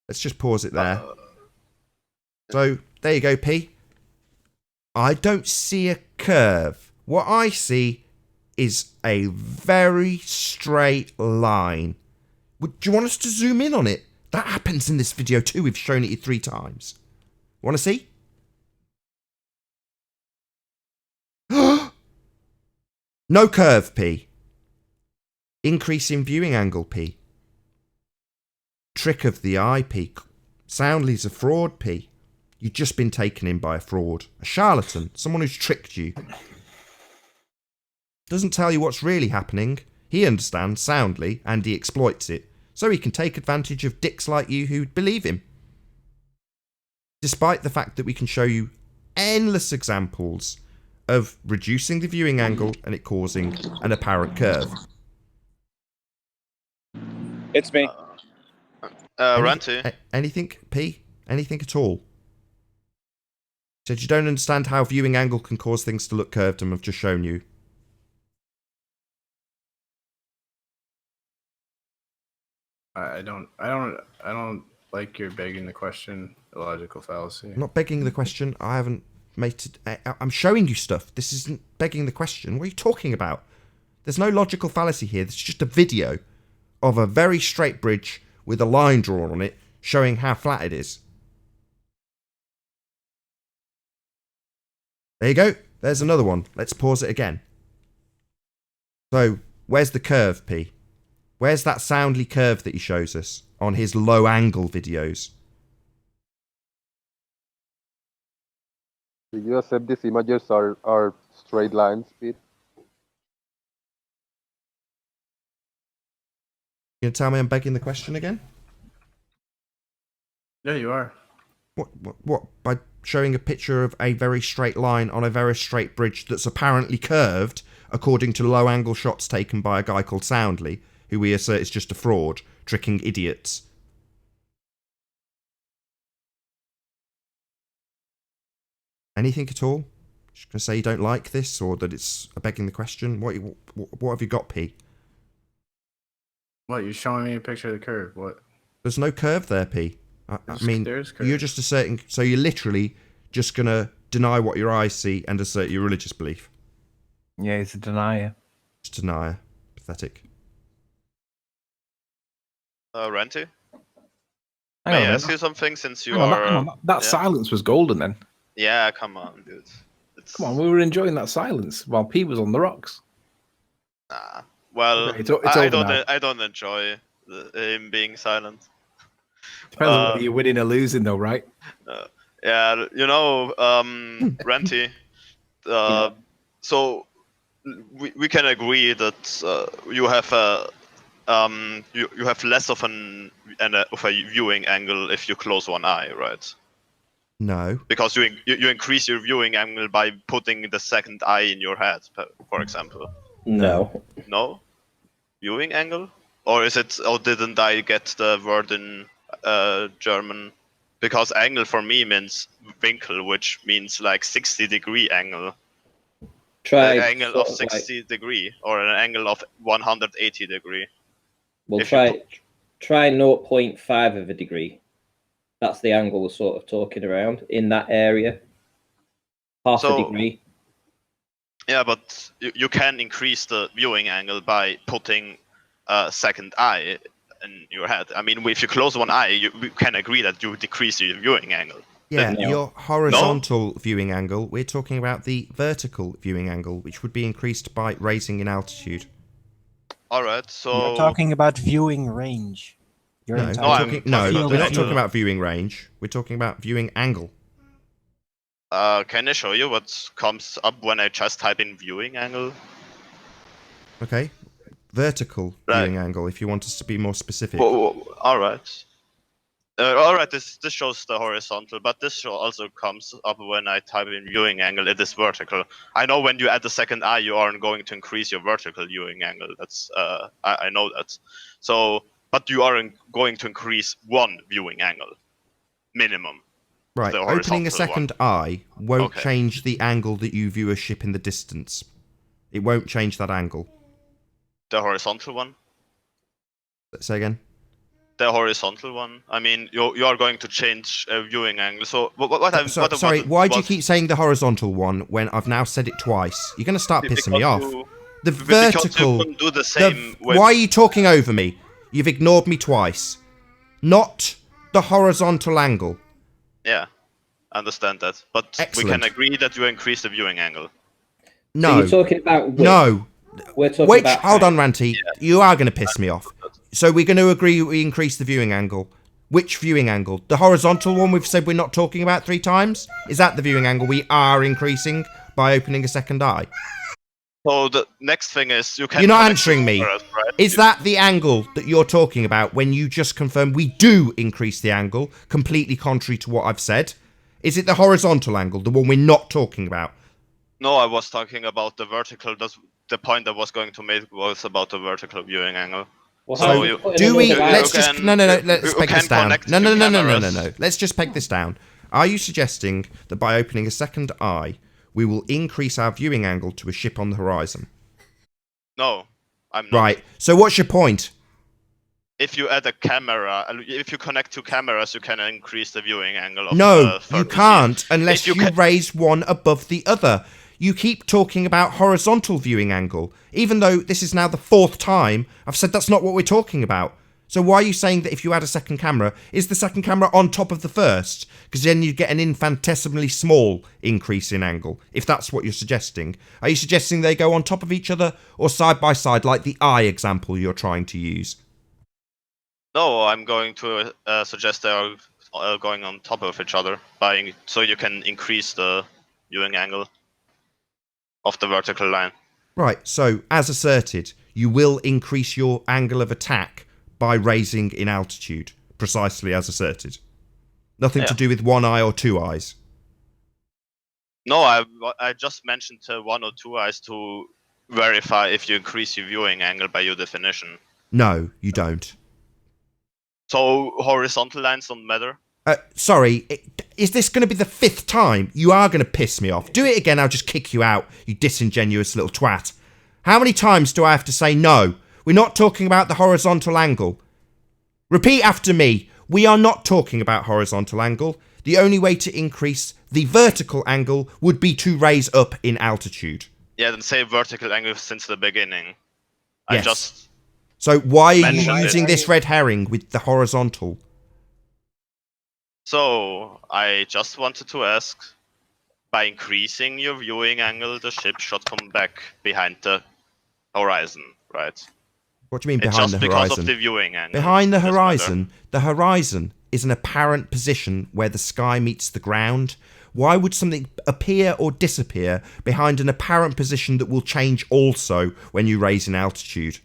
Let's just pause it there. So, there you go, P. I don't see a curve. What I see is a very straight line. Do you want us to zoom in on it? That happens in this video too. We've shown it you 3 times. Want to see? No curve, P. Increase in viewing angle, P. Trick of the eye, P. Soundly's a fraud, P. You've just been taken in by a fraud. A charlatan. Someone who's tricked you. Doesn't tell you what's really happening. He understands soundly, and he exploits it. So he can take advantage of dicks like you who believe him. Despite the fact that we can show you endless examples of reducing the viewing angle and it causing an apparent curve. It's me. Ranty. Anything, P? Anything at all? Said you don't understand how viewing angle can cause things to look curved, and I've just shown you. I don't like your begging the question, illogical fallacy. I'm not begging the question. I haven't made it. I'm showing you stuff. This isn't begging the question. What are you talking about? There's no logical fallacy here. It's just a video of a very straight bridge with a line drawn on it showing how flat it is. There you go. There's another one. Let's pause it again. So, where's the curve, P? Where's that soundly curve that he shows us on his low angle videos? Do you accept these images are straight lines, Pete? You gonna tell me I'm begging the question again? Yeah, you are. What? By showing a picture of a very straight line on a very straight bridge that's apparently curved, according to low angle shots taken by a guy called Soundly, who we assert is just a fraud, tricking idiots. Anything at all? Just gonna say you don't like this, or that it's a begging the question? What have you got, P? What, you're showing me a picture of the curve? What? There's no curve there, P. I mean, there's curve. you're just asserting... So you're literally just going to deny what your eyes see and assert your religious belief. Yeah, he's a denier. Just denier. Pathetic. Ranty? Hang May I on, ask you something since you hang on, are... hang on. That yeah? silence was golden then. Yeah, come on, dude. Come on, we were enjoying that silence while P was on the rocks. Nah. Well, Okay, it's over now. I don't enjoy him being silent. Depends on whether you're winning or losing, though, right? Yeah, you know, Ranty. So we can agree that you have you have less of a viewing angle if you close one eye, right? No. Because you increase your viewing angle by putting the second eye in your head, for example. No. No? Viewing angle? Or is it? Or didn't I get the word in German? Because angle for me means winkel, which means like 60-degree angle. Try An angle of sort of 60 degree or an angle of 180 degree. Well, If you try 0.5 of a degree. That's the angle we're sort of talking around in that area. Half a degree. Yeah, but you can increase the viewing angle by putting a second eye in your head. I mean, if you close one eye, we can agree that you decrease your viewing angle. Yeah, your horizontal viewing angle, we're talking about the vertical viewing angle, which would be increased by raising in altitude. All right. So You're talking about viewing range. You're No, entitled we're to not field talking view. about viewing range. We're talking about viewing angle. can I show you what comes up when I just type in viewing angle? Okay. Vertical Right. viewing angle, if you want us to be more specific. All right. All right. This shows the horizontal, but this also comes up when I type in viewing angle. It is vertical. I know when you add the second eye, you aren't going to increase your vertical viewing angle. That's I know that. So, but you are going to increase one viewing angle, minimum. Right, The opening a horizontal second eye won't change the angle that you view a ship in the distance. It won't change that angle. The horizontal one? Say again? The horizontal one? I mean, you are going to change a viewing angle. So, what Sorry, why do you keep saying the horizontal one when I've now said it twice? You're going to start pissing me off. The vertical... Because you couldn't do the same with... Why are you talking over me? You've ignored me twice. Not the horizontal angle. Yeah, I understand that. But Excellent. we can agree that you increase the viewing angle. No. So you're talking about width. No. We're talking about hold on, height. Ranty. You are going to piss me off. So we're going to agree we increase the viewing angle. Which viewing angle? The horizontal one we've said we're not talking about 3 times? Is that the viewing angle we are increasing by opening a second eye? So the next thing is you can... You're not connect answering me. cameras, right? Is that the angle that you're talking about when you just confirmed we do increase the angle, completely contrary to what I've said? Is it the horizontal angle, the one we're not talking about? No, I was talking about the vertical. The point I was going to make was about the vertical viewing angle. Well, So do we? Let's just let's peg this down. No. Let's just peg this down. Are you suggesting that by opening a second eye, we will increase our viewing angle to a ship on the horizon? No, I'm not. Right. So what's your point? If you add a camera, if you connect 2 cameras, you can increase the viewing angle of No, the third you receiver. can't unless If you raise one above the other. You keep talking about horizontal viewing angle, even though this is now the 4th time I've said that's not what we're talking about. So why are you saying that if you add a second camera, is the second camera on top of the first? Because then you get an infinitesimally small increase in angle, if that's what you're suggesting. Are you suggesting they go on top of each other or side by side, like the eye example you're trying to use? No, I'm going to suggest they are going on top of each other, so you can increase the viewing angle of the vertical line. Right, so as asserted, you will increase your angle of attack by raising in altitude, precisely as asserted. Nothing to do with 1 eye or 2 eyes. No, I just mentioned 1 or 2 eyes to verify if you increase your viewing angle by your definition. No, you don't. So horizontal lines don't matter? Sorry, is this going to be the 5th time? You are going to piss me off. Do it again, I'll just kick you out, you disingenuous little twat. How many times do I have to say no? We're not talking about the horizontal angle. Repeat after me. We are not talking about horizontal angle. The only way to increase the vertical angle would be to raise up in altitude. Yeah, then say vertical angle since the beginning. Yes. So why are you using this red herring with the horizontal? So, I just wanted to ask, by increasing your viewing angle, the ship should come back behind the horizon, right? What do you mean It's behind the just horizon? because of the viewing angle. Behind the horizon is an apparent position where the sky meets the ground. Why would something appear or disappear behind an apparent position that will change also when you raise in altitude?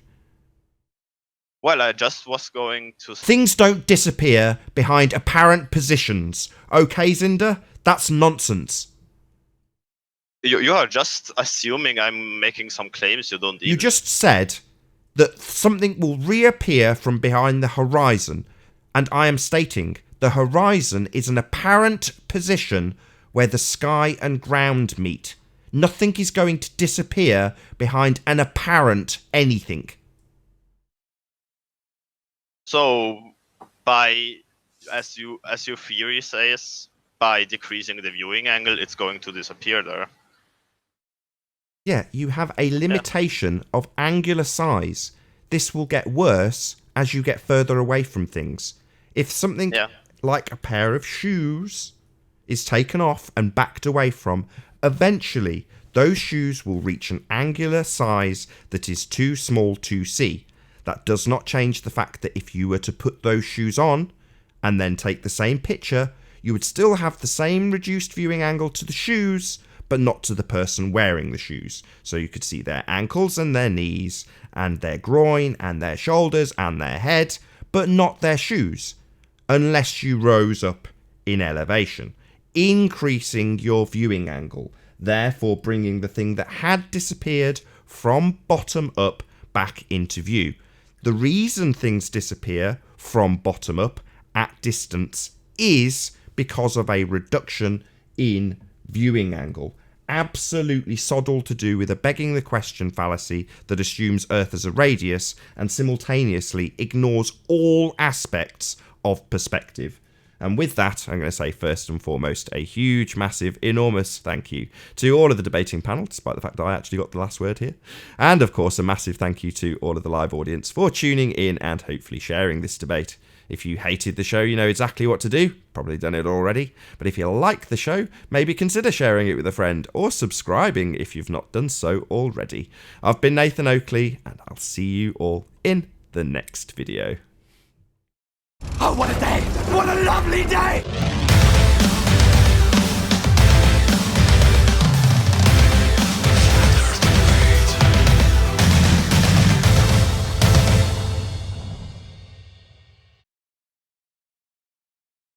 Well, I just was going to... Things don't disappear behind apparent positions. Okay, Zinder? That's nonsense. You are just assuming I'm making some claims you don't even... You just said that something will reappear from behind the horizon, and I am stating the horizon is an apparent position where the sky and ground meet. Nothing is going to disappear behind an apparent anything. So, as your theory says, by decreasing the viewing angle, it's going to disappear there. Yeah, you have a limitation of angular size. This will get worse as you get further away from things. If something like a pair of shoes is taken off and backed away from, eventually the those shoes will reach an angular size that is too small to see. That does not change the fact that if you were to put those shoes on and then take the same picture, you would still have the same reduced viewing angle to the shoes, but not to the person wearing the shoes. So you could see their ankles and their knees and their groin and their shoulders and their head, but not their shoes, unless you rose up in elevation, increasing your viewing angle, therefore bringing the thing that had disappeared from bottom up back into view. The reason things disappear from bottom up at distance is because of a reduction in viewing angle. Absolutely sod all to do with a begging the question fallacy that assumes Earth as a radius and simultaneously ignores all aspects of perspective. And with that, I'm going to say first and foremost a huge, massive, enormous thank you to all of the debating panel, despite the fact that I actually got the last word here. And of course, a massive thank you to all of the live audience for tuning in and hopefully sharing this debate. If you hated the show, you know exactly what to do. Probably done it already. But if you like the show, maybe consider sharing it with a friend or subscribing if you've not done so already. I've been Nathan Oakley, and I'll see you all in the next video. Oh, what a day! What a lovely day!